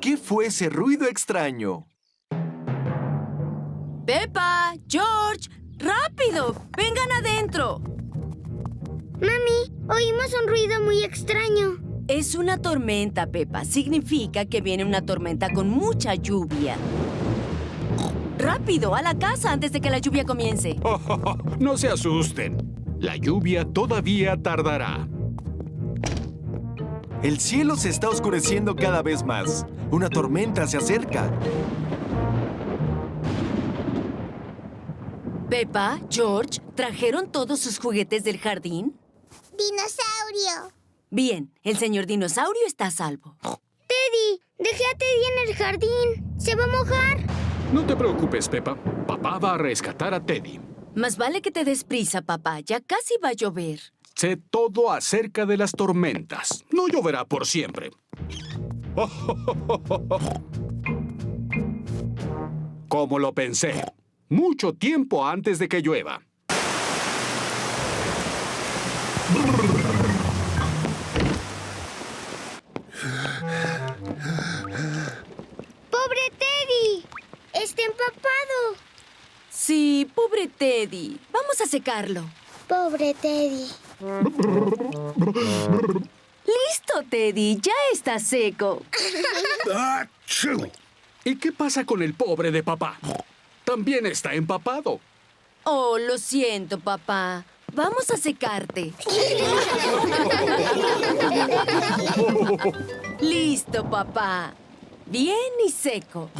¿Qué fue ese ruido extraño? Peppa, George, rápido, vengan adentro. Mami, oímos un ruido muy extraño. Es una tormenta, Peppa. Significa que viene una tormenta con mucha lluvia. Rápido, a la casa antes de que la lluvia comience. No se asusten. La lluvia todavía tardará. El cielo se está oscureciendo cada vez más. Una tormenta se acerca. Peppa, George, ¿trajeron todos sus juguetes del jardín? ¡Dinosaurio! Bien, el señor dinosaurio está a salvo. Teddy, dejé a Teddy en el jardín. ¿Se va a mojar? No te preocupes, Peppa. Papá va a rescatar a Teddy. Más vale que te des prisa, papá. Ya casi va a llover. Sé todo acerca de las tormentas. No lloverá por siempre. Como lo pensé. Mucho tiempo antes de que llueva. ¡Pobre Teddy! ¡Está empapado! Sí, pobre Teddy. Vamos a secarlo. ¡Pobre Teddy! ¡Listo, Teddy! ¡Ya está seco! ¿Y qué pasa con el pobre de papá? También está empapado. Oh, lo siento, papá. Vamos a secarte. Listo, papá. Bien y seco.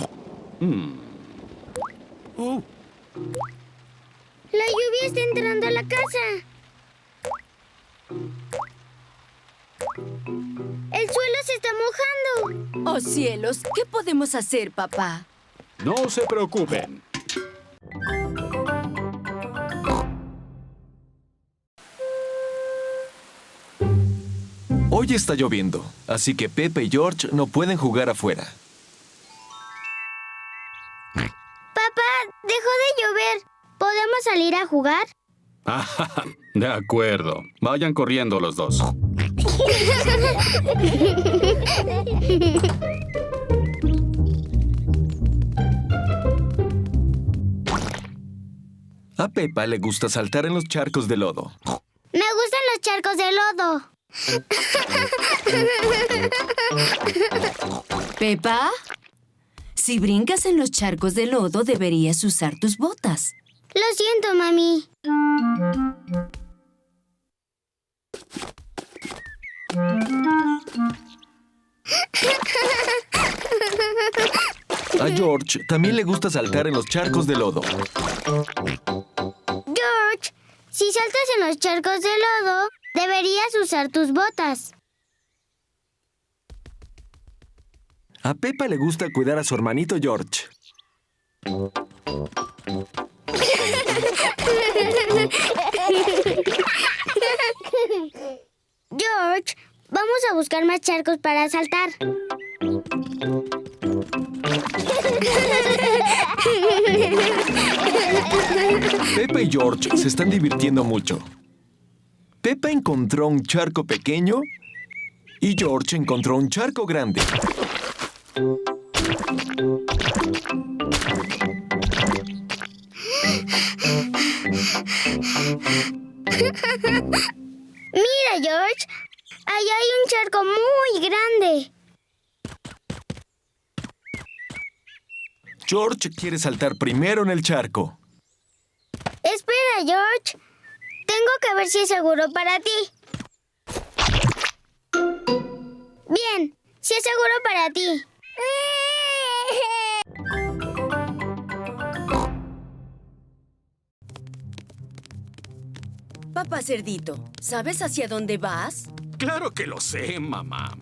La lluvia está entrando a la casa. El suelo se está mojando. Oh, cielos, ¿qué podemos hacer, papá? No se preocupen. Hoy está lloviendo, así que Peppa y George no pueden jugar afuera. Papá, dejó de llover. ¿Podemos salir a jugar? De acuerdo. Vayan corriendo los dos. A Peppa le gusta saltar en los charcos de lodo. Me gustan los charcos de lodo. ¿Peppa? Si brincas en los charcos de lodo, deberías usar tus botas. Lo siento, mami. A George también le gusta saltar en los charcos de lodo. George, si saltas en los charcos de lodo, deberías usar tus botas. A Peppa le gusta cuidar a su hermanito George. George, vamos a buscar más charcos para saltar. Peppa y George se están divirtiendo mucho. Peppa encontró un charco pequeño y George encontró un charco grande. Mira, George. Allá hay un charco muy grande. George quiere saltar primero en el charco. Espera, George. Tengo que ver si es seguro para ti. Bien, si es seguro para ti. Papá Cerdito, ¿sabes hacia dónde vas? Claro que lo sé, mamá.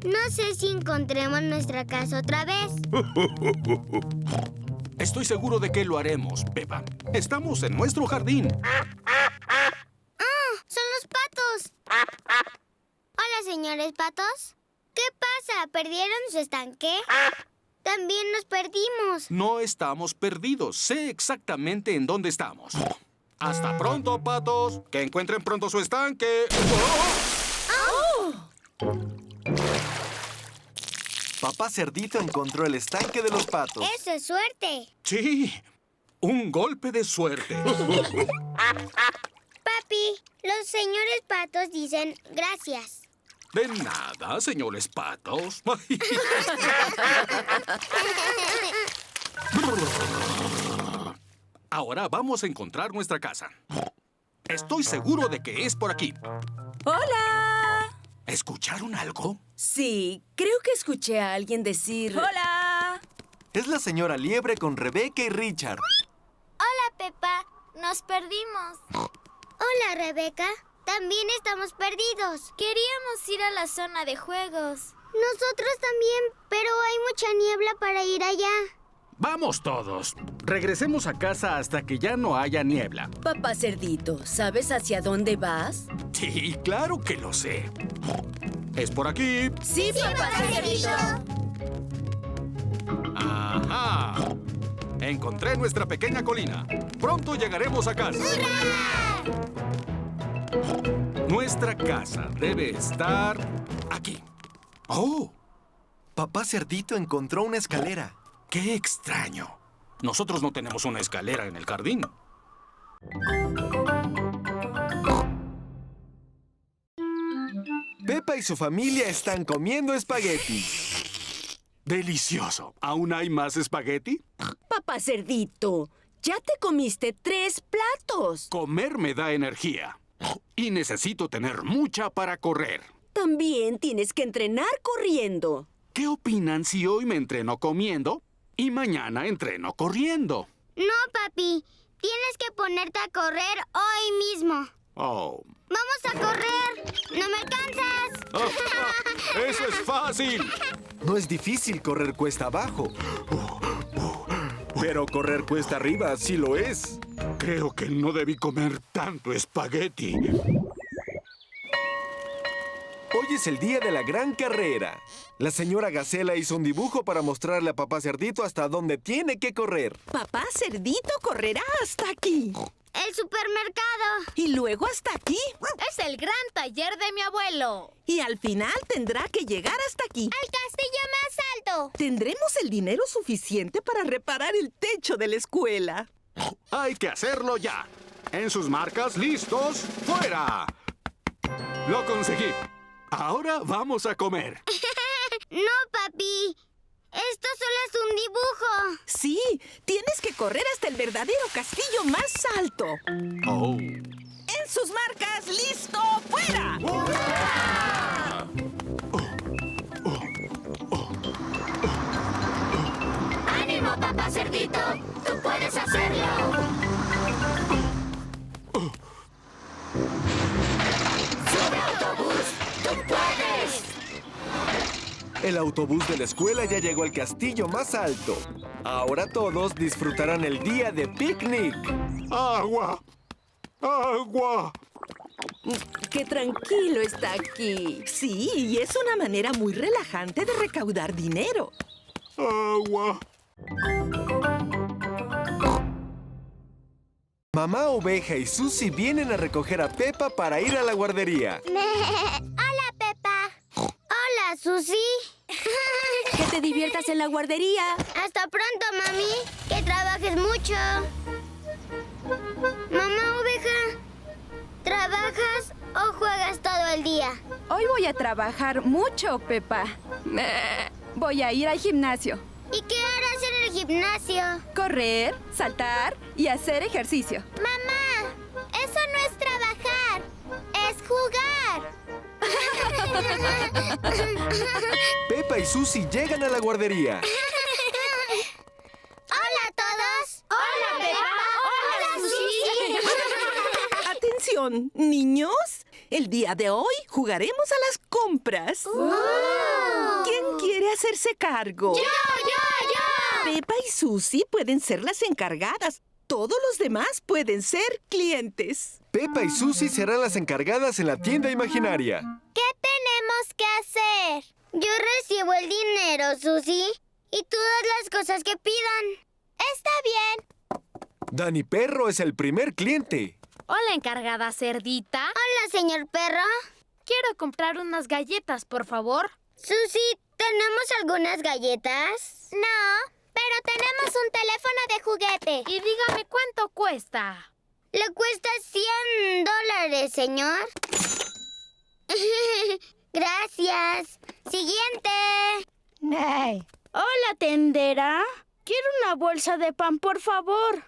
No sé si encontremos nuestra casa otra vez. Estoy seguro de que lo haremos, Peppa. Estamos en nuestro jardín. ¡Son los patos! Hola, señores patos. ¿Qué pasa? ¿Perdieron su estanque? También nos perdimos. No estamos perdidos. Sé exactamente en dónde estamos. Hasta pronto, patos. Que encuentren pronto su estanque. ¡Oh! Papá Cerdito encontró el estanque de los patos. ¡Eso es suerte! Sí, un golpe de suerte. Papi, los señores patos dicen gracias. De nada, señores patos. Ahora vamos a encontrar nuestra casa. Estoy seguro de que es por aquí. ¡Hola! ¿Escucharon algo? Sí, creo que escuché a alguien decir... ¡Hola! Es la señora Liebre con Rebeca y Richard. Hola, Pepa. Nos perdimos. Hola, Rebeca. También estamos perdidos. Queríamos ir a la zona de juegos. Nosotros también, pero hay mucha niebla para ir allá. Vamos todos. Regresemos a casa hasta que ya no haya niebla. Papá Cerdito, ¿sabes hacia dónde vas? Sí, claro que lo sé. Es por aquí. Sí, papá Cerdito. Ajá. Encontré nuestra pequeña colina. Pronto llegaremos a casa. Nuestra casa debe estar aquí. ¡Oh! Papá Cerdito encontró una escalera. ¡Qué extraño! Nosotros no tenemos una escalera en el jardín. Pepa y su familia están comiendo espagueti. ¡Delicioso! ¿Aún hay más espagueti? Papá Cerdito, ya te comiste 3 platos. Comer me da energía. Y necesito tener mucha para correr. También tienes que entrenar corriendo. ¿Qué opinan si hoy me entreno comiendo y mañana entreno corriendo? No, papi. Tienes que ponerte a correr hoy mismo. Oh. ¡Vamos a correr! ¡No me alcanzas! ¡Eso es fácil! No es difícil correr cuesta abajo. Pero correr cuesta arriba sí lo es. Creo que no debí comer tanto espagueti. Hoy es el día de la gran carrera. La señora Gacela hizo un dibujo para mostrarle a papá Cerdito hasta dónde tiene que correr. Papá Cerdito correrá hasta aquí. ¡El supermercado! Y luego hasta aquí. Es el gran taller de mi abuelo. Y al final tendrá que llegar hasta aquí. ¡Al castillo más alto! Tendremos el dinero suficiente para reparar el techo de la escuela. Hay que hacerlo ya. En sus marcas, listos, ¡fuera! Lo conseguí. Ahora vamos a comer. ¡No, papi! ¡Esto solo es un dibujo! Sí, tienes que correr hasta el verdadero castillo más alto. Oh. En sus marcas, listo, fuera. ¡Ánimo, papá Cerdito! ¡Tú puedes hacerlo! ¡Sube, autobús! ¡Tú puedes! El autobús de la escuela ya llegó al castillo más alto. Ahora todos disfrutarán el día de picnic. ¡Agua! ¡Agua! Qué tranquilo está aquí. Sí, y es una manera muy relajante de recaudar dinero. ¡Agua! Mamá Oveja y Susie vienen a recoger a Pepa para ir a la guardería. ¡Hola, Pepa! ¡Hola, Susie! Que te diviertas en la guardería. Hasta pronto, mami. Que trabajes mucho. Mamá Oveja, ¿trabajas o juegas todo el día? Hoy voy a trabajar mucho, Pepa. Voy a ir al gimnasio. ¿Y qué harás en el gimnasio? Correr, saltar y hacer ejercicio. Mamá, eso no es trabajar, es jugar. Pepa y Susie llegan a la guardería. ¡Hola a todos! ¡Hola, Pepa! ¡Hola, Susie! Atención, niños. El día de hoy jugaremos a las compras. ¿Quién quiere hacerse cargo? ¡Yo! Pepa y Susie pueden ser las encargadas. Todos los demás pueden ser clientes. Pepa y Susie serán las encargadas en la tienda imaginaria. ¿Qué tenemos que hacer? Yo recibo el dinero, Susie, y tú das las cosas que pidan. Está bien. Dani Perro es el primer cliente. Hola, encargada cerdita. Hola, señor perro. Quiero comprar unas galletas, por favor. Susie, ¿tenemos algunas galletas? No, pero tenemos un teléfono de juguete. Y dígame cuánto cuesta. Le cuesta $100, señor. Gracias. Siguiente. Hola, tendera. Quiero una bolsa de pan, por favor.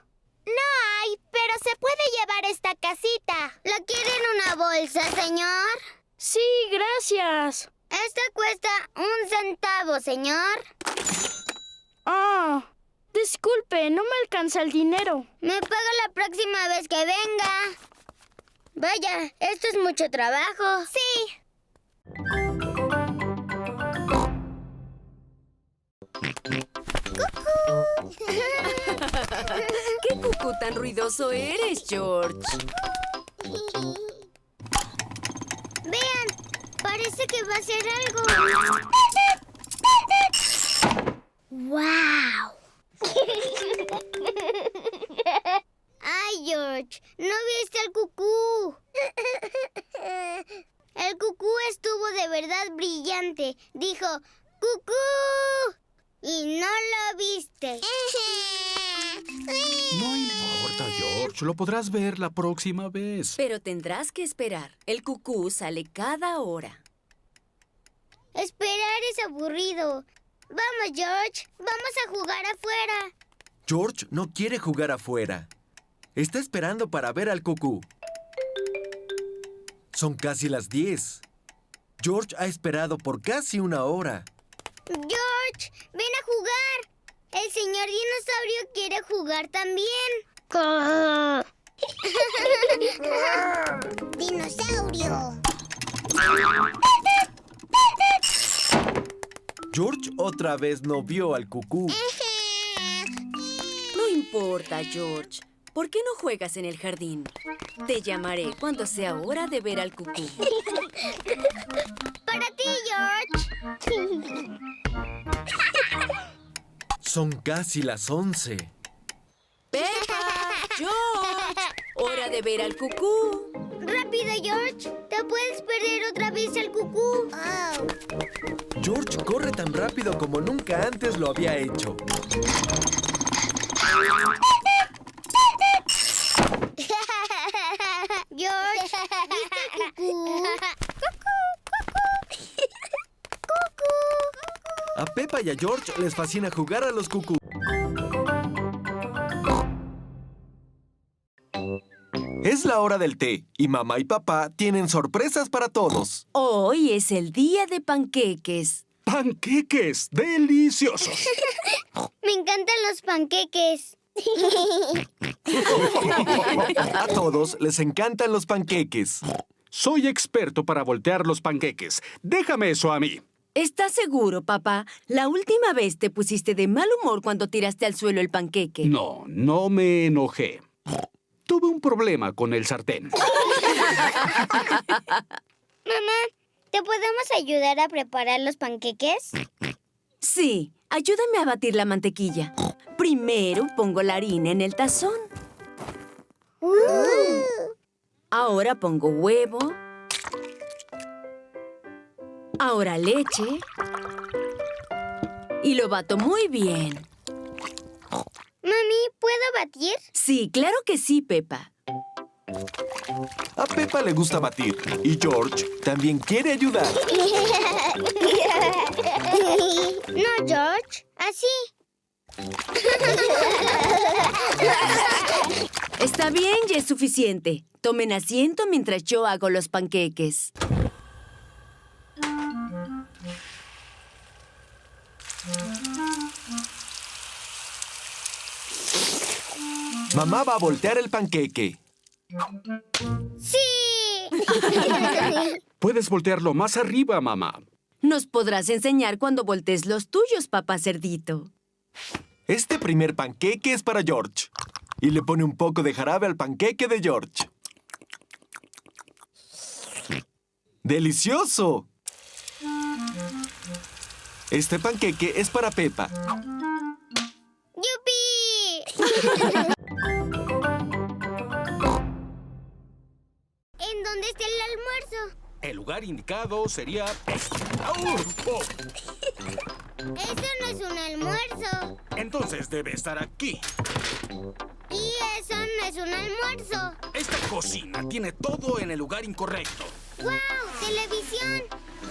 No hay, pero se puede llevar esta casita. ¿La quiere en una bolsa, señor? Sí, gracias. Esta cuesta 1 centavo, señor. Ah, disculpe, no me alcanza el dinero. Me paga la próxima vez que venga. Vaya, esto es mucho trabajo. Sí. ¿Qué cucú tan ruidoso eres, George? Vean, parece que va a ser algo. ¡Wow! ¡Ay, George! ¿No viste al cucú? El cucú estuvo de verdad brillante. Dijo, ¡cucú! Y no lo viste. No importa, George. Lo podrás ver la próxima vez. Pero tendrás que esperar. El cucú sale cada hora. Esperar es aburrido. Vamos, George. Vamos a jugar afuera. George no quiere jugar afuera. Está esperando para ver al cucú. Son casi las 10. George ha esperado por casi 1 hora. George, ven a jugar. El señor dinosaurio quiere jugar también. Dinosaurio. George otra vez no vio al cucú. No importa, George. ¿Por qué no juegas en el jardín? Te llamaré cuando sea hora de ver al cucú. Para ti, George. Son casi las 11. ¡Peppa! ¡George! ¡Hora de ver al cucú! Rápido, George. Te puedes perder otra vez al cucú. George corre tan rápido como nunca antes lo había hecho. George, ¿viste al cucú? A Peppa y a George les fascina jugar a los cucú. Es la hora del té y mamá y papá tienen sorpresas para todos. Hoy es el día de panqueques. ¡Panqueques deliciosos! Me encantan los panqueques. A todos les encantan los panqueques. Soy experto para voltear los panqueques. Déjame eso a mí. ¿Estás seguro, papá? La última vez te pusiste de mal humor cuando tiraste al suelo el panqueque. No, no me enojé. Tuve un problema con el sartén. Mamá, ¿te podemos ayudar a preparar los panqueques? Sí, ayúdame a batir la mantequilla. Primero pongo la harina en el tazón. Ahora pongo huevo. Ahora leche. Y lo bato muy bien. Mami, ¿puedo batir? Sí, claro que sí, Peppa. A Peppa le gusta batir y George también quiere ayudar. No, George. Así. Está bien, ya es suficiente. Tomen asiento mientras yo hago los panqueques. Mamá va a voltear el panqueque. ¡Sí! Puedes voltearlo más arriba, mamá. Nos podrás enseñar cuando voltees los tuyos, papá cerdito. Este primer panqueque es para George. Y le pone un poco de jarabe al panqueque de George. ¡Delicioso! Este panqueque es para Peppa. ¡Yupi! ¿En dónde está el almuerzo? El lugar indicado sería... ¡Au! ¡Oh! Eso no es un almuerzo. Entonces debe estar aquí. Y eso no es un almuerzo. Esta cocina tiene todo en el lugar incorrecto. ¡Wow! ¡Televisión!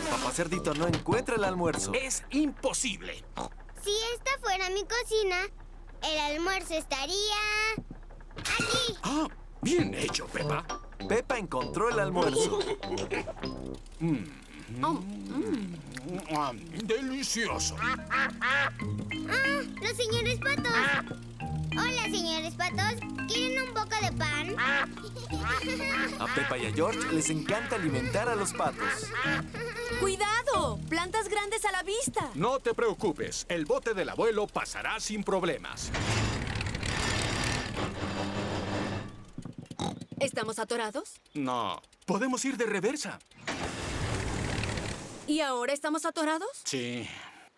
Papá Cerdito no encuentra el almuerzo. Es imposible. Si esta fuera mi cocina, el almuerzo estaría... aquí. Ah, bien hecho, Peppa. Peppa encontró el almuerzo. Delicioso. ¡Ah! ¡Los señores patos! Hola, señores patos. ¿Quieren un poco de pan? A Peppa y a George les encanta alimentar a los patos. ¡Cuidado! ¡Plantas grandes a la vista! No te preocupes, el bote del abuelo pasará sin problemas. ¿Estamos atorados? No, podemos ir de reversa. ¿Y ahora estamos atorados? Sí.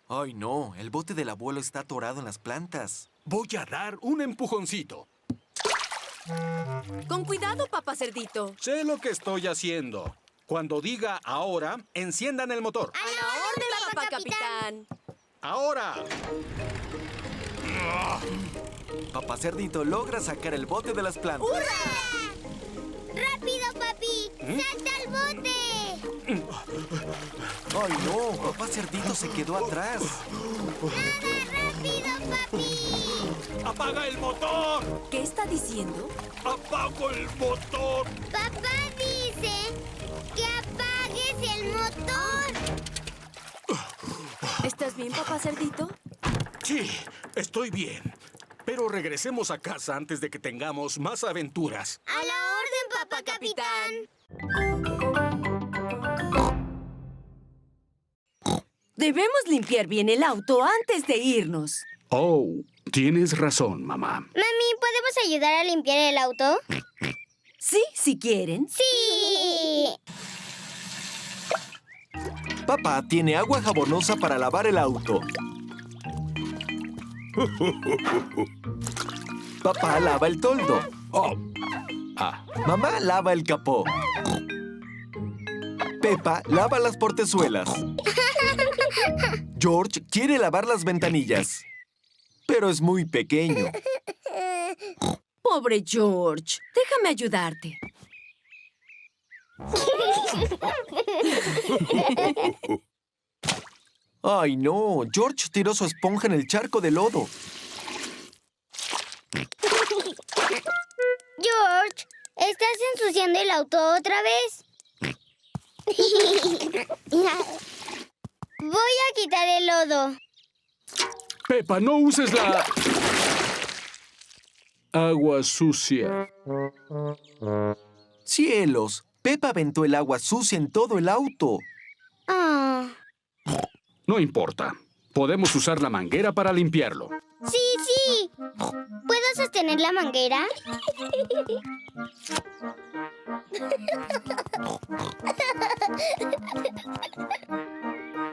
Ay, no, el bote del abuelo está atorado en las plantas. Voy a dar un empujoncito. Con cuidado, papá Cerdito. Sé lo que estoy haciendo. Cuando diga ahora, enciendan el motor. ¡A la orden, Papá Capitán. ¡Ahora! Papá Cerdito logra sacar el bote de las plantas. ¡Rápido, papi! ¡Salta al bote! Ay, no, Papá Cerdito se quedó atrás. ¡Nada, rápido, papi! ¡Apaga el motor! ¿Qué está diciendo? ¡Apago el motor! Papá dice que apagues el motor. ¿Estás bien, papá Cerdito? Sí, estoy bien. Pero regresemos a casa antes de que tengamos más aventuras. ¡A la orden, papá capitán! Debemos limpiar bien el auto antes de irnos. Oh, tienes razón, mamá. Mami, ¿podemos ayudar a limpiar el auto? Sí, si quieren. ¡Sí! Papá tiene agua jabonosa para lavar el auto. Papá lava el toldo. Oh. Ah. Mamá lava el capó. Peppa lava las portezuelas. George quiere lavar las ventanillas, pero es muy pequeño. Pobre George. Déjame ayudarte. Ay, no. George tiró su esponja en el charco de lodo. George, ¿estás ensuciando el auto otra vez? Voy a quitar el lodo. Peppa, no uses la... agua sucia. ¡Cielos! Peppa aventó el agua sucia en todo el auto. Ah. No importa. Podemos usar la manguera para limpiarlo. Sí, sí. ¿Puedo sostener la manguera?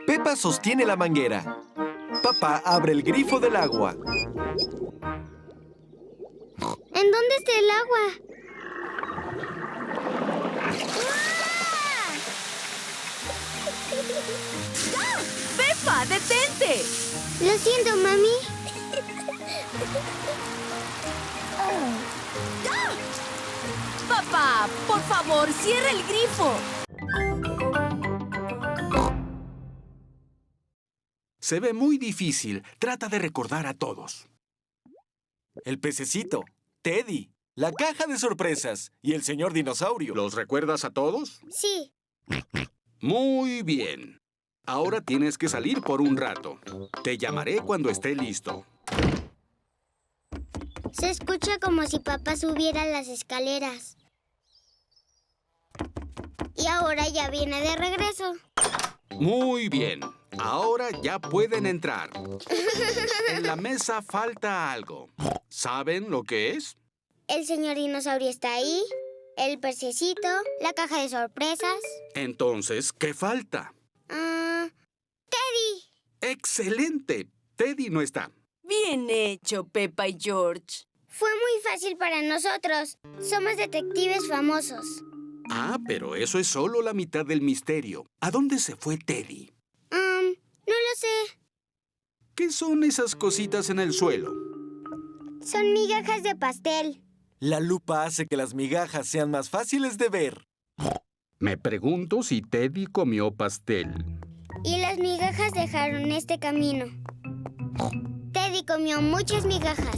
Peppa sostiene la manguera. Papá abre el grifo del agua. ¿En dónde está el agua? ¡Ah! ¡Peppa, detente! Lo siento, mami. ¡Ah! Papá, por favor, cierra el grifo. Se ve muy difícil. Trata de recordar a todos. El pececito, Teddy, la caja de sorpresas y el señor dinosaurio. ¿Los recuerdas a todos? Sí. Muy bien. Ahora tienes que salir por un rato. Te llamaré cuando esté listo. Se escucha como si papá subiera las escaleras. Y ahora ya viene de regreso. Muy bien. Ahora ya pueden entrar. En la mesa falta algo. ¿Saben lo que es? El señor dinosaurio está ahí, el pececito, la caja de sorpresas. Entonces, ¿qué falta? ¡Teddy! ¡Excelente! Teddy no está. Bien hecho, Peppa y George. Fue muy fácil para nosotros. Somos detectives famosos. Ah, pero eso es solo la mitad del misterio. ¿A dónde se fue Teddy? No lo sé. ¿Qué son esas cositas en el suelo? Son migajas de pastel. La lupa hace que las migajas sean más fáciles de ver. Me pregunto si Teddy comió pastel. Y las migajas dejaron este camino. Teddy comió muchas migajas.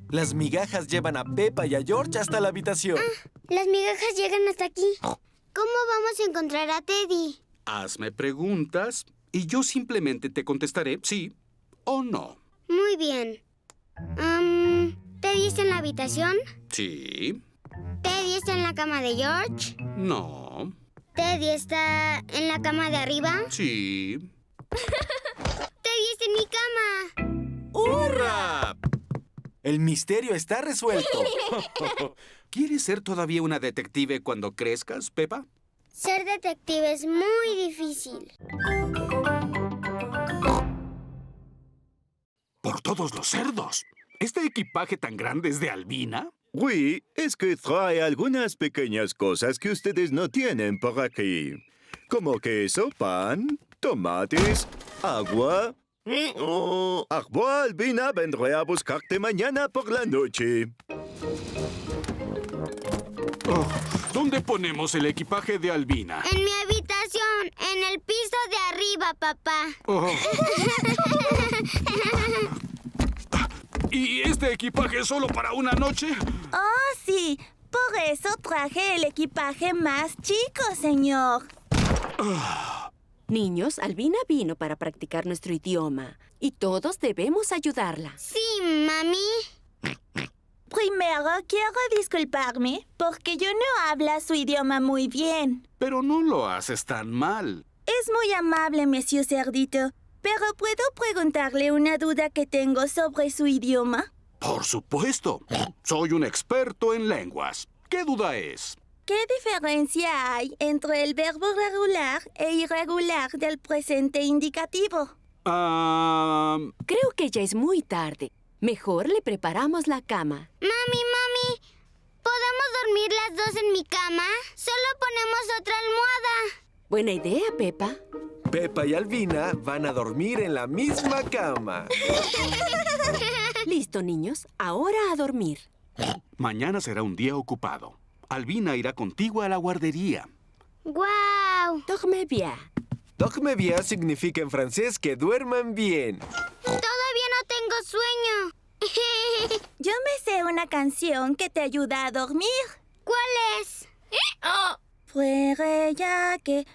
Las migajas llevan a Peppa y a George hasta la habitación. Las migajas llegan hasta aquí. ¿Cómo vamos a encontrar a Teddy? Hazme preguntas y yo simplemente te contestaré sí o no. Muy bien. ¿Teddy está en la habitación? Sí, ¿Teddy está en la cama de George? no, ¿Teddy está en la cama de arriba? sí. ¡Teddy está en mi cama! ¡Hurra! El misterio está resuelto. ¿Quieres ser todavía una detective cuando crezcas, Peppa? Ser detective es muy difícil. Por todos los cerdos. ¿Este equipaje tan grande es de Albina? Oui, es que trae algunas pequeñas cosas que ustedes no tienen por aquí. Como queso, pan, tomates, agua. Agua, Albina, vendré a buscarte mañana por la noche. Oh, ¿dónde ponemos el equipaje de Albina? En mi habitación, en el piso de arriba, papá. Oh. ¿Y este equipaje es solo para una noche? Oh, sí. Por eso traje el equipaje más chico, señor. Niños, Albina vino para practicar nuestro idioma y todos debemos ayudarla. Sí, mami. Primero quiero disculparme porque yo no hablo su idioma muy bien. Pero no lo haces tan mal. Es muy amable, Monsieur Cerdito. ¿Pero puedo preguntarle una duda que tengo sobre su idioma? Por supuesto. Soy un experto en lenguas. ¿Qué duda es? ¿Qué diferencia hay entre el verbo regular e irregular del presente indicativo? Creo que ya es muy tarde. Mejor le preparamos la cama. Mami, ¿podemos dormir las dos en mi cama? Solo ponemos otra almohada. Buena idea, Peppa. Peppa y Albina van a dormir en la misma cama. Listo, niños. Ahora a dormir. Mañana será un día ocupado. Albina irá contigo a la guardería. ¡Guau! Dorme bien. Dorme bien significa en francés que duerman bien. Todavía no tengo sueño. Yo me sé una canción que te ayuda a dormir. ¿Cuál es? Frère Jacques,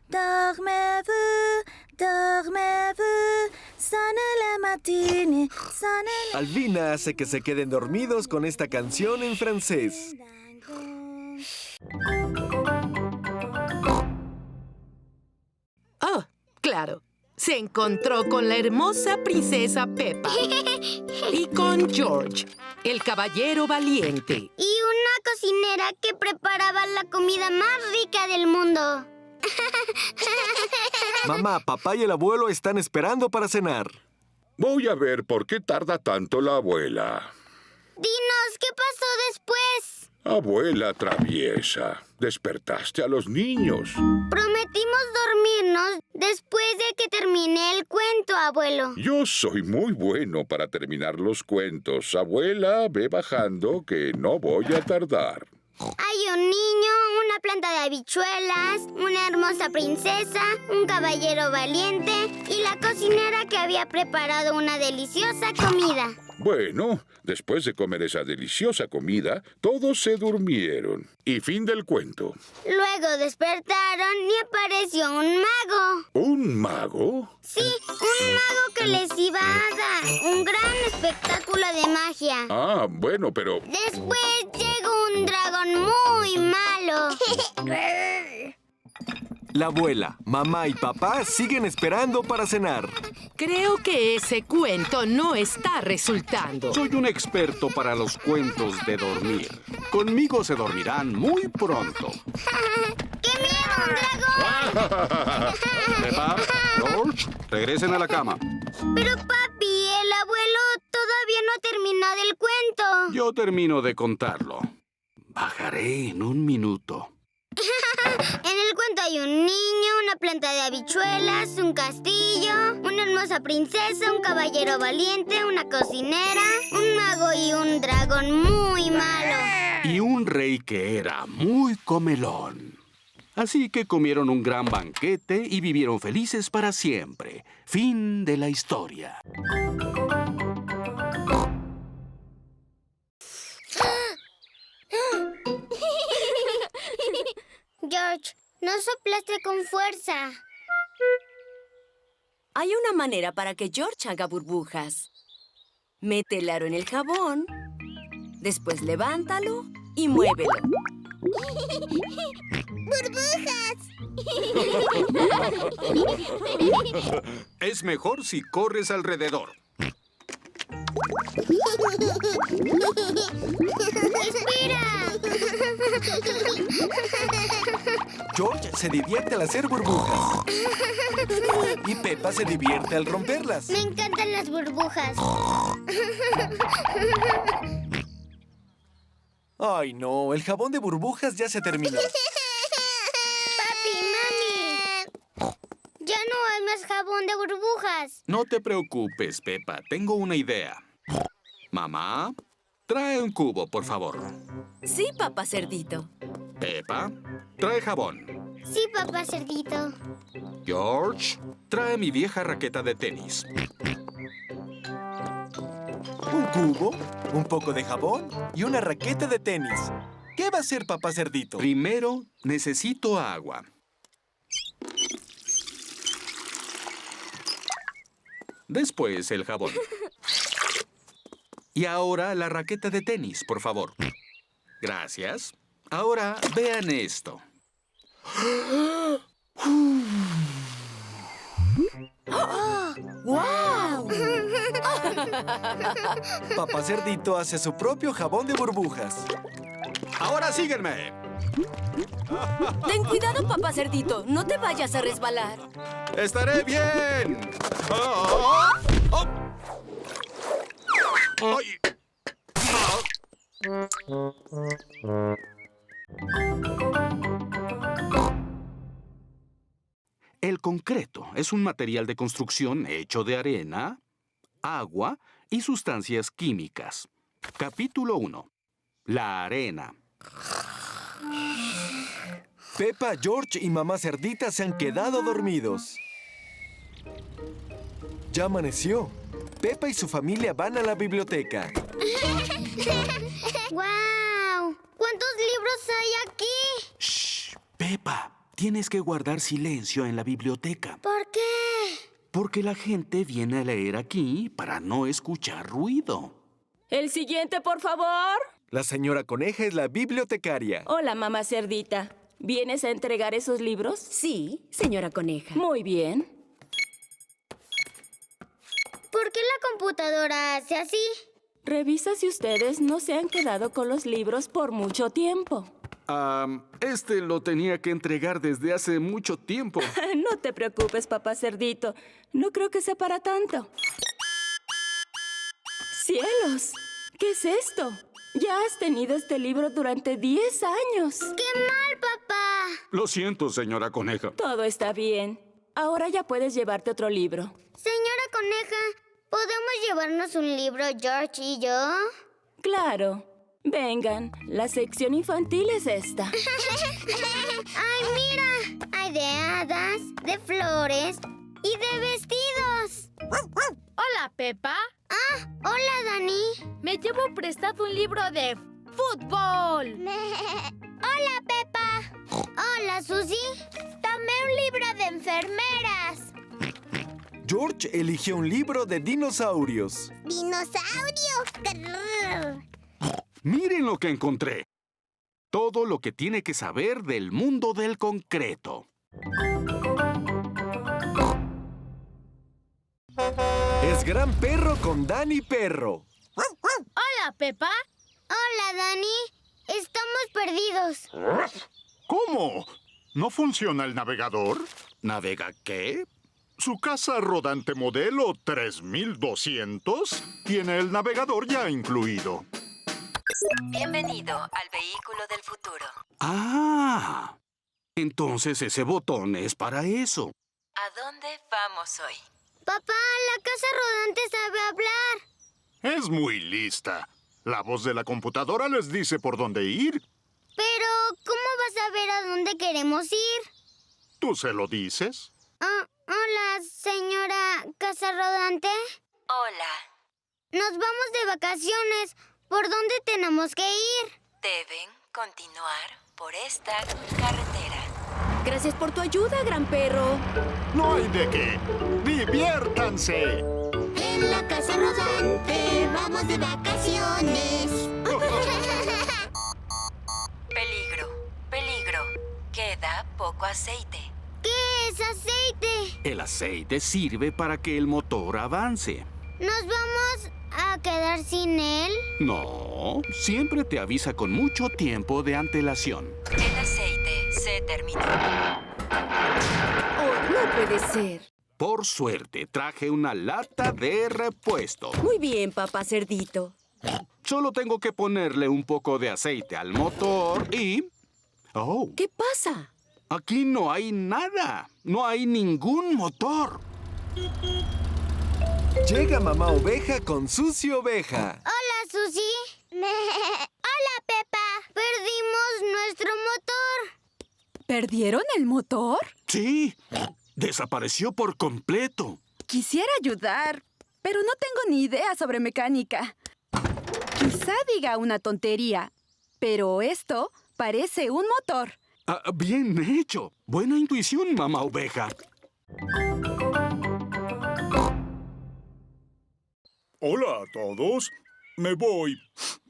dormez-vous, sonne la matine, sonne la... Albina hace que se queden dormidos con esta canción en francés. Oh, claro. Se encontró con la hermosa princesa Peppa y con George, el caballero valiente. Y una cocinera que preparaba la comida más rica del mundo. Mamá, papá y el abuelo están esperando para cenar. Voy a ver por qué tarda tanto la abuela. Dinos, ¿qué pasó después? Abuela traviesa, despertaste a los niños. Prometimos dormirnos después de que termine el cuento, abuelo. Yo soy muy bueno para terminar los cuentos. Abuela, ve bajando que no voy a tardar. Hay un niño, una planta de habichuelas, una hermosa princesa, un caballero valiente y la cocinera que había preparado una deliciosa comida. Bueno, después de comer esa deliciosa comida, todos se durmieron. Y fin del cuento. Luego despertaron y apareció un mago. ¿Un mago? Sí, un mago que les iba a dar un gran espectáculo de magia. Ah, bueno, pero... Después llegó un dragón muy malo. La abuela, mamá y papá siguen esperando para cenar. Creo que ese cuento no está resultando. Soy un experto para los cuentos de dormir. Conmigo se dormirán muy pronto. ¡Qué miedo, un dragón! Peppa, George, regresen a la cama. Pero papi, el abuelo todavía no ha terminado el cuento. Yo termino de contarlo. Baja llegaré en un minuto. En el cuento hay un niño, una planta de habichuelas, un castillo, una hermosa princesa, un caballero valiente, una cocinera, un mago y un dragón muy malo. Y un rey que era muy comelón. Así que comieron un gran banquete y vivieron felices para siempre. Fin de la historia. George, no soplaste con fuerza. Hay una manera para que George haga burbujas. Mete el aro en el jabón, después levántalo y muévelo. ¡Burbujas! Es mejor si corres alrededor. ¡Espera! George se divierte al hacer burbujas. Y Peppa se divierte al romperlas. Me encantan las burbujas. Ay, no, el jabón de burbujas ya se terminó. Papi, mami. Ya no hay más jabón de burbujas. No te preocupes, Peppa. Tengo una idea. Mamá, trae un cubo, por favor. Sí, papá cerdito. Peppa, trae jabón. Sí, papá cerdito. George, trae mi vieja raqueta de tenis. Un cubo, un poco de jabón y una raqueta de tenis. ¿Qué va a hacer papá cerdito? Primero, necesito agua. Después, el jabón. Y ahora la raqueta de tenis, por favor. Gracias. Ahora, vean esto. ¡Guau! Papá cerdito hace su propio jabón de burbujas. Ahora síguenme. Ten cuidado, papá cerdito. No te vayas a resbalar. ¡Estaré bien! ¡Oh! ¡Oh! ¡Ay! El concreto es un material de construcción hecho de arena, agua y sustancias químicas. Capítulo 1. La arena. Peppa, George y mamá cerdita se han quedado dormidos. Ya amaneció. Peppa y su familia van a la biblioteca. ¡Guau! ¿Cuántos libros hay aquí? ¡Shh! Peppa, tienes que guardar silencio en la biblioteca. ¿Por qué? Porque la gente viene a leer aquí para no escuchar ruido. El siguiente, por favor. La señora Coneja es la bibliotecaria. Hola, mamá cerdita. ¿Vienes a entregar esos libros? Sí, señora Coneja. Muy bien. ¿Por qué la computadora hace así? Revisa si ustedes no se han quedado con los libros por mucho tiempo. Este lo tenía que entregar desde hace mucho tiempo. No te preocupes, papá cerdito. No creo que sea para tanto. ¡Cielos! ¿Qué es esto? Ya has tenido este libro durante 10 años. ¡Qué mal, papá! Lo siento, señora Coneja. Todo está bien. Ahora ya puedes llevarte otro libro. Señora Coneja, ¿podemos llevarnos un libro, George y yo? Claro. Vengan, la sección infantil es esta. ¡Ay, mira! Hay de hadas, de flores y de vestidos. Hola, Peppa. Ah, hola, Dani. Me llevo prestado un libro de fútbol. Hola, Peppa. Hola, Susie. Tomé un libro de enfermeras. George eligió un libro de dinosaurios. ¡Dinosaurio! Grrr. Miren lo que encontré. Todo lo que tiene que saber del mundo del concreto. Es Gran Perro con Dani Perro. Hola, Peppa. Hola, Dani. Estamos perdidos. ¿Cómo? ¿No funciona el navegador? ¿Navega qué? Su casa rodante modelo 3200 tiene el navegador ya incluido. Bienvenido al vehículo del futuro. Ah, entonces ese botón es para eso. ¿A dónde vamos hoy? Papá, la casa rodante sabe hablar. Es muy lista. La voz de la computadora les dice por dónde ir. Pero, ¿cómo vas a ver a dónde queremos ir? ¿Tú se lo dices? Hola, señora casa rodante. Hola. Nos vamos de vacaciones. ¿Por dónde tenemos que ir? Deben continuar por esta carretera. Gracias por tu ayuda, gran perro. No hay de qué. ¡Diviértanse! En la casa rodante vamos de vacaciones. Peligro, peligro. Queda poco aceite. ¿Qué es aceite? El aceite sirve para que el motor avance. ¿Nos vamos a quedar sin él? No, siempre te avisa con mucho tiempo de antelación. El aceite se terminó. Oh, no puede ser. Por suerte, traje una lata de repuesto. Muy bien, papá cerdito. Solo tengo que ponerle un poco de aceite al motor y... ¡Oh! ¿Qué pasa? Aquí no hay nada. No hay ningún motor. Llega mamá oveja con Susi oveja. Hola, Susi. Hola, Pepa. Perdimos nuestro motor. ¿Perdieron el motor? Sí, desapareció por completo. Quisiera ayudar, pero no tengo ni idea sobre mecánica. Quizá diga una tontería, pero esto parece un motor. Bien hecho. Buena intuición, mamá oveja. Hola a todos. Me voy.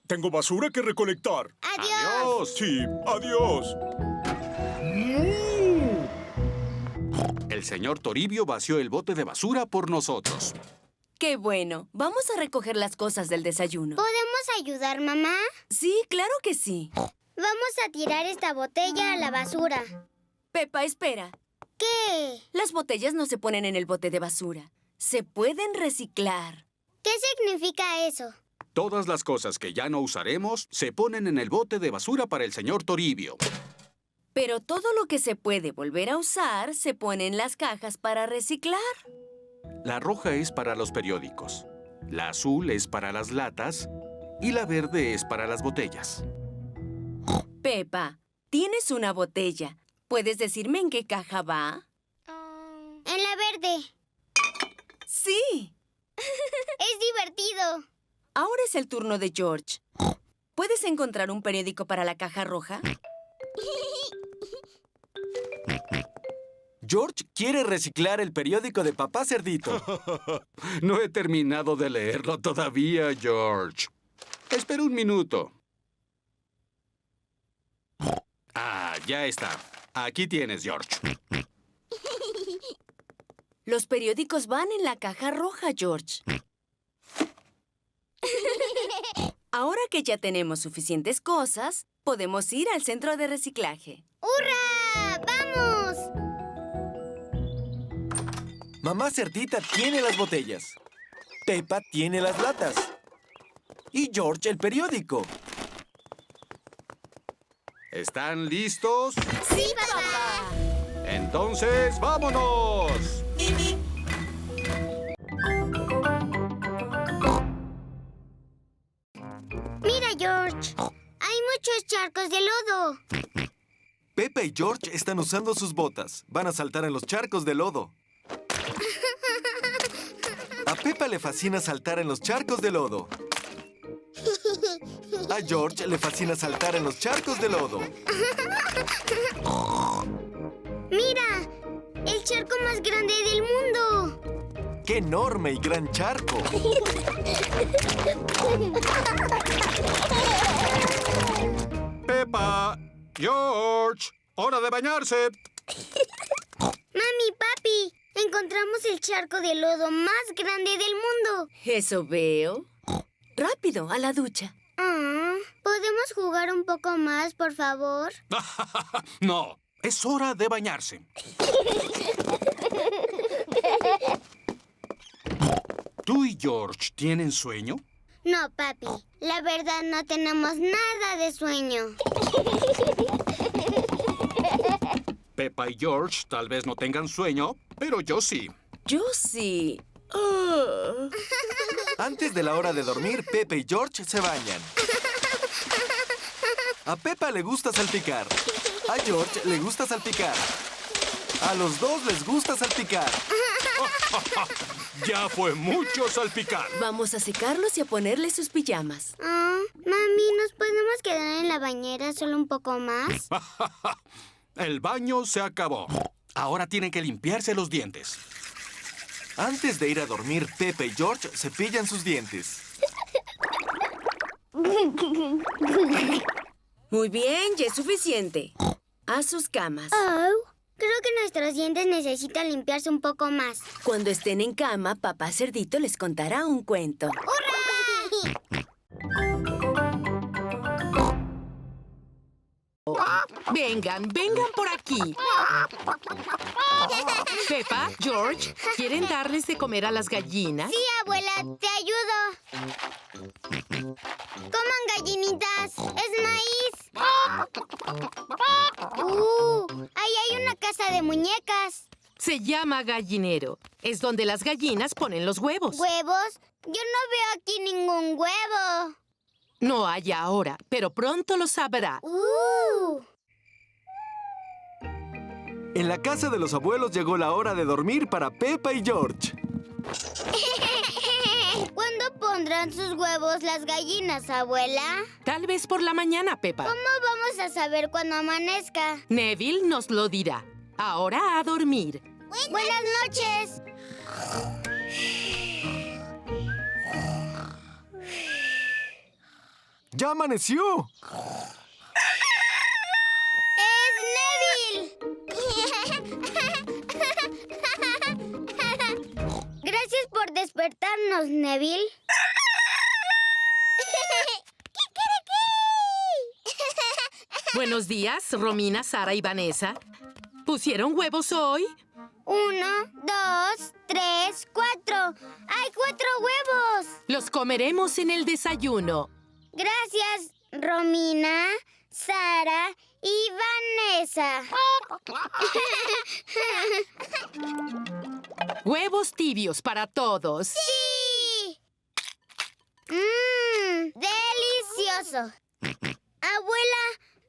Tengo basura que recolectar. ¡Adiós! Sí, adiós. El señor Toribio vació el bote de basura por nosotros. ¡Qué bueno! Vamos a recoger las cosas del desayuno. ¿Podemos ayudar, mamá? Sí, claro que sí. Vamos a tirar esta botella a la basura. Pepa, espera. ¿Qué? Las botellas no se ponen en el bote de basura. Se pueden reciclar. ¿Qué significa eso? Todas las cosas que ya no usaremos se ponen en el bote de basura para el señor Toribio. Pero todo lo que se puede volver a usar se pone en las cajas para reciclar. La roja es para los periódicos, la azul es para las latas y la verde es para las botellas. Pepa, tienes una botella. ¿Puedes decirme en qué caja va? En la verde. ¡Sí! ¡Es divertido! Ahora es el turno de George. ¿Puedes encontrar un periódico para la caja roja? George quiere reciclar el periódico de papá cerdito. No he terminado de leerlo todavía, George. Espera un minuto. Ya está. Aquí tienes, George. Los periódicos van en la caja roja, George. Ahora que ya tenemos suficientes cosas, podemos ir al centro de reciclaje. ¡Hurra! ¡Vamos! Mamá cerdita tiene las botellas. Pepa tiene las latas. Y George el periódico. ¿Están listos? ¡Sí, papá! Entonces, ¡vámonos! Mira, George. Hay muchos charcos de lodo. Pepa y George están usando sus botas. Van a saltar en los charcos de lodo. A Pepa le fascina saltar en los charcos de lodo. A George le fascina saltar en los charcos de lodo. ¡Mira! ¡El charco más grande del mundo! ¡Qué enorme y gran charco! Pepa, George, ¡hora de bañarse! Mami, papi, encontramos el charco de lodo más grande del mundo. Eso veo. Rápido, a la ducha. ¿Podemos jugar un poco más, por favor? No, es hora de bañarse. ¿Tú y George tienen sueño? No, papi. La verdad no tenemos nada de sueño. Peppa y George tal vez no tengan sueño, pero yo sí. Yo sí. Antes de la hora de dormir, Peppa y George se bañan. A Peppa le gusta salpicar. A George le gusta salpicar. A los dos les gusta salpicar. Ya fue mucho salpicar. Vamos a secarlos y a ponerles sus pijamas. Mami, ¿nos podemos quedar en la bañera solo un poco más? El baño se acabó. Ahora tienen que limpiarse los dientes. Antes de ir a dormir, Peppa y George cepillan sus dientes. Muy bien, ya es suficiente. A sus camas. Creo que nuestros dientes necesitan limpiarse un poco más. Cuando estén en cama, Papá Cerdito les contará un cuento. Vengan por aquí. Peppa, George, ¿quieren darles de comer a las gallinas? Sí, abuela, te ayudo. Coman gallinitas, es maíz. Ahí hay una casa de muñecas. Se llama gallinero. Es donde las gallinas ponen los huevos. ¿Huevos? Yo no veo aquí ningún huevo. No hay ahora, pero pronto lo sabrá. En la casa de los abuelos llegó la hora de dormir para Peppa y George. ¿Cuándo pondrán sus huevos las gallinas, abuela? Tal vez por la mañana, Peppa. ¿Cómo vamos a saber cuándo amanezca? Neville nos lo dirá. Ahora a dormir. Buenas noches. ¡Ya amaneció! ¡Es Neville! Gracias por despertarnos, Neville. Buenos días, Romina, Sara y Vanessa. ¿Pusieron huevos hoy? 1, 2, 3, 4. ¡Hay 4 huevos! Los comeremos en el desayuno. Gracias, Romina, Sara y Vanessa. Huevos tibios para todos. ¡Sí! ¡Delicioso! Abuela,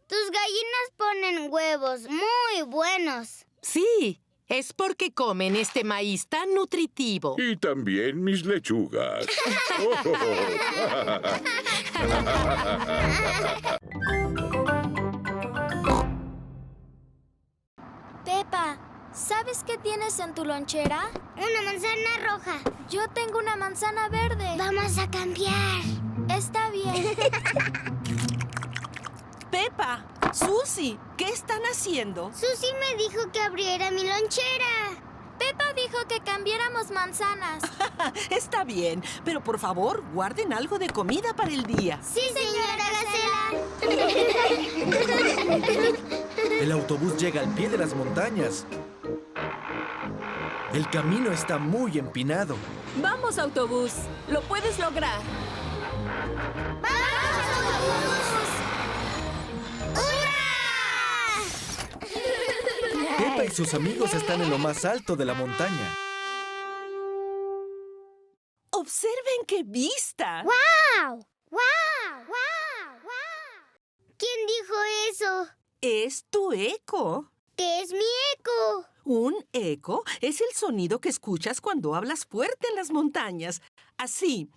tus gallinas ponen huevos muy buenos. Sí, es porque comen este maíz tan nutritivo. Y también mis lechugas. Peppa, ¿sabes qué tienes en tu lonchera? Una manzana roja. Yo tengo una manzana verde. Vamos a cambiar. Está bien. Peppa, Susie, ¿qué están haciendo? Susie me dijo que abriera mi lonchera. Peppa dijo que cambiáramos manzanas. Está bien, pero por favor, guarden algo de comida para el día. Sí, señora Gacela. El autobús llega al pie de las montañas. El camino está muy empinado. Vamos, autobús. Lo puedes lograr. ¡Vamos, autobús! Peppa y sus amigos están en lo más alto de la montaña. ¡Observen qué vista! ¡Guau! ¡Guau! ¡Guau! ¡Guau! ¿Quién dijo eso? Es tu eco. ¿Qué es mi eco? Un eco es el sonido que escuchas cuando hablas fuerte en las montañas. Así.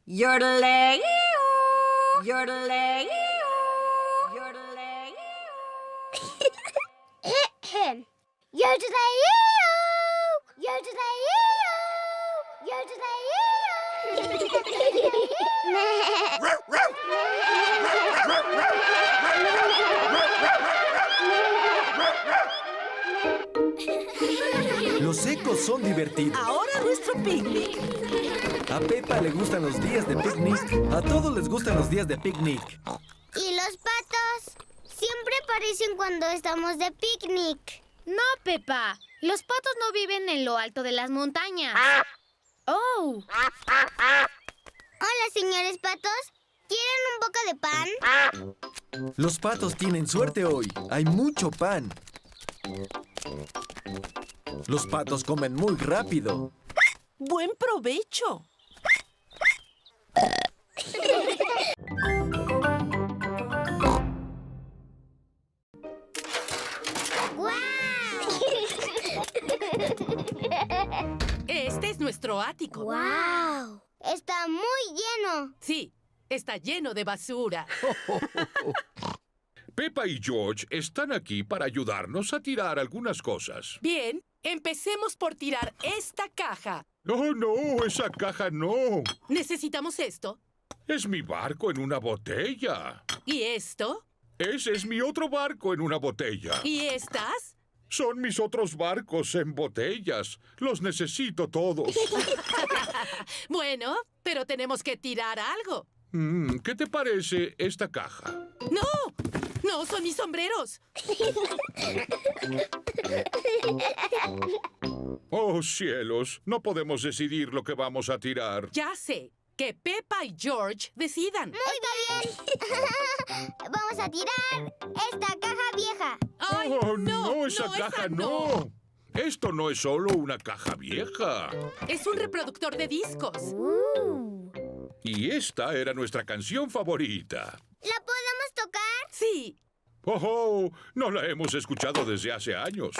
Yorle-i-o, yorle-i-o, yorle-i-o. Los ecos son divertidos. Ahora nuestro picnic. A Peppa le gustan los días de picnic. A todos les gustan los días de picnic. ¿Y los patos? Siempre aparecen cuando estamos de picnic. No, Peppa. Los patos no viven en lo alto de las montañas. ¡Oh! Hola, señores patos. ¿Quieren un poco de pan? Los patos tienen suerte hoy. Hay mucho pan. Los patos comen muy rápido. ¡Buen provecho! Este es nuestro ático. ¡Wow! Está muy lleno. Sí, está lleno de basura. Peppa y George están aquí para ayudarnos a tirar algunas cosas. Bien, empecemos por tirar esta caja. No, no, esa caja no. Necesitamos esto. Es mi barco en una botella. ¿Y esto? Ese es mi otro barco en una botella. ¿Y estas? Son mis otros barcos en botellas. Los necesito todos. Bueno, pero tenemos que tirar algo. ¿Qué te parece esta caja? ¡No! ¡No, son mis sombreros! Oh, cielos. No podemos decidir lo que vamos a tirar. Ya sé. Que Peppa y George decidan. Muy bien. Vamos a tirar esta caja vieja. ¡Ay, Oh, no! esa caja no. Esto no es solo una caja vieja. Es un reproductor de discos. Y esta era nuestra canción favorita. ¿La podemos tocar? Sí. Oh, no la hemos escuchado desde hace años.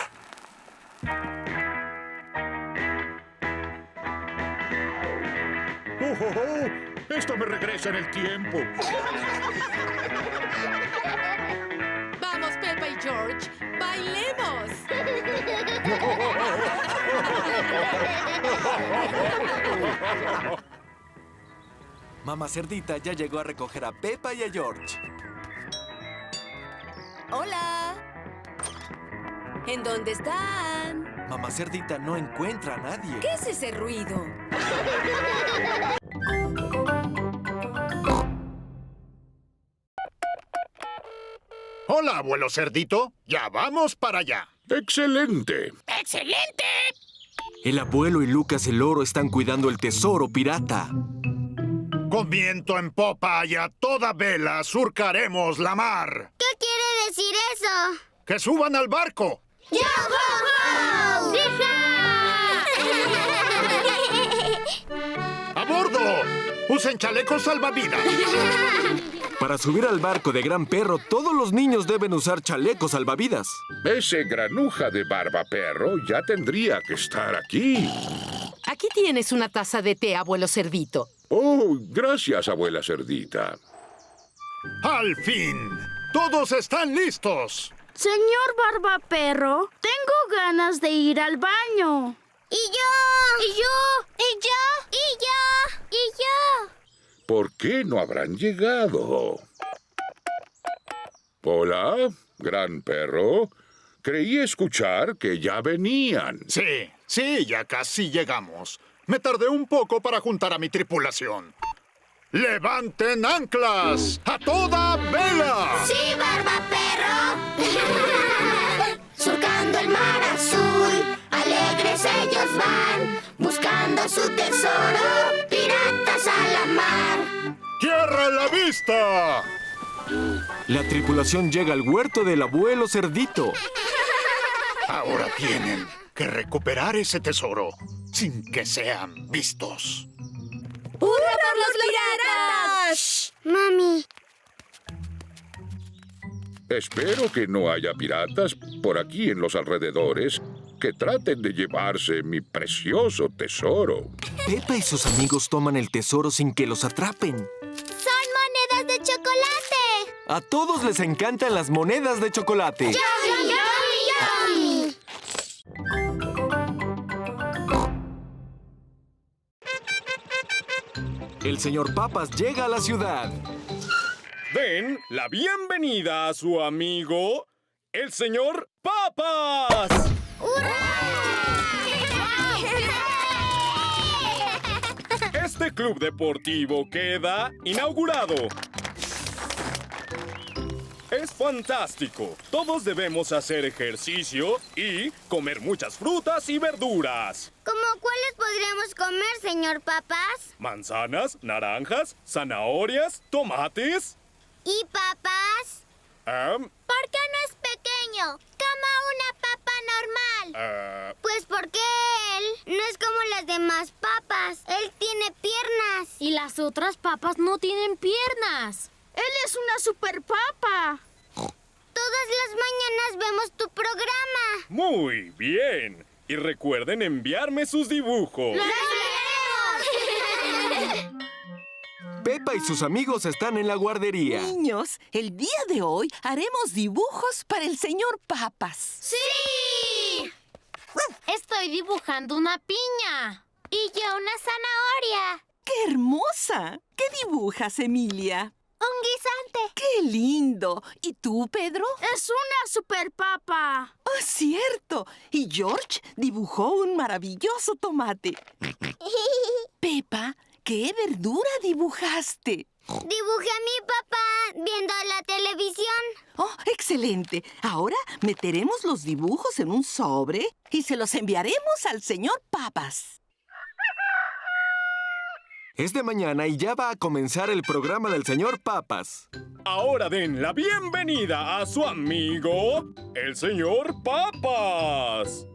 Esto me regresa en el tiempo. Vamos, Peppa y George, bailemos. Mamá Cerdita ya llegó a recoger a Peppa y a George. ¡Hola! ¿En dónde están? Mamá Cerdita no encuentra a nadie. ¿Qué es ese ruido? Hola, abuelo cerdito. Ya vamos para allá. ¡Excelente! ¡Excelente! El abuelo y Lucas el loro están cuidando el tesoro pirata. Con viento en popa y a toda vela surcaremos la mar. ¿Qué quiere decir eso? ¡Que suban al barco! ¡Yo, go, ¡A bordo! ¡Usen chalecos salvavidas! Para subir al barco de Gran Perro, todos los niños deben usar chalecos salvavidas. Ese granuja de barba perro ya tendría que estar aquí. Aquí tienes una taza de té, abuelo cerdito. Oh, gracias, abuela cerdita. ¡Al fin! ¡Todos están listos! Señor Barbaperro, tengo ganas de ir al baño. ¡Y yo! ¡Y yo! ¡Y yo! ¡Y yo! ¡Y yo! ¿Por qué no habrán llegado? Hola, gran perro. Creí escuchar que ya venían. Sí, ya casi llegamos. Me tardé un poco para juntar a mi tripulación. ¡Levanten anclas! ¡A toda vela! ¡Sí, Barbaperro! Surcando el mar azul, alegres ellos van, buscando su tesoro, piratas a la mar. ¡Tierra a la vista! La tripulación llega al huerto del abuelo cerdito. Ahora tienen que recuperar ese tesoro sin que sean vistos. ¡Hurra por los piratas! Mami. Espero que no haya piratas por aquí en los alrededores que traten de llevarse mi precioso tesoro. Peppa y sus amigos toman el tesoro sin que los atrapen. ¡Son monedas de chocolate! A todos les encantan las monedas de chocolate. ¡Yummy, yummy, yummy! El señor Papas llega a la ciudad. Den la bienvenida a su amigo, el señor Papas. Este club deportivo queda inaugurado. Es fantástico. Todos debemos hacer ejercicio y comer muchas frutas y verduras. ¿Cómo cuáles podríamos comer, señor Papas? Manzanas, naranjas, zanahorias, tomates. ¿Y papas? ¿Por qué no es pequeño? Como una papa normal. Pues porque él no es como las demás papas. Él tiene piernas. Y las otras papas no tienen piernas. Él es una super papa. Todas las mañanas vemos tu programa. Muy bien. Y recuerden enviarme sus dibujos. ¡Los leemos! Pepa y sus amigos están en la guardería. Niños, el día de hoy haremos dibujos para el señor Papas. ¡Sí! Estoy dibujando una piña. Y yo una zanahoria. ¡Qué hermosa! ¿Qué dibujas, Emilia? Un guisante. ¡Qué lindo! ¿Y tú, Pedro? Es una super papa. ¡Oh, cierto! Y George dibujó un maravilloso tomate. Pepa, ¿qué verdura dibujaste? Dibujé a mi papá viendo la televisión. ¡Oh, excelente! Ahora meteremos los dibujos en un sobre y se los enviaremos al señor Papas. Es de mañana y ya va a comenzar el programa del señor Papas. Ahora den la bienvenida a su amigo, el señor Papas.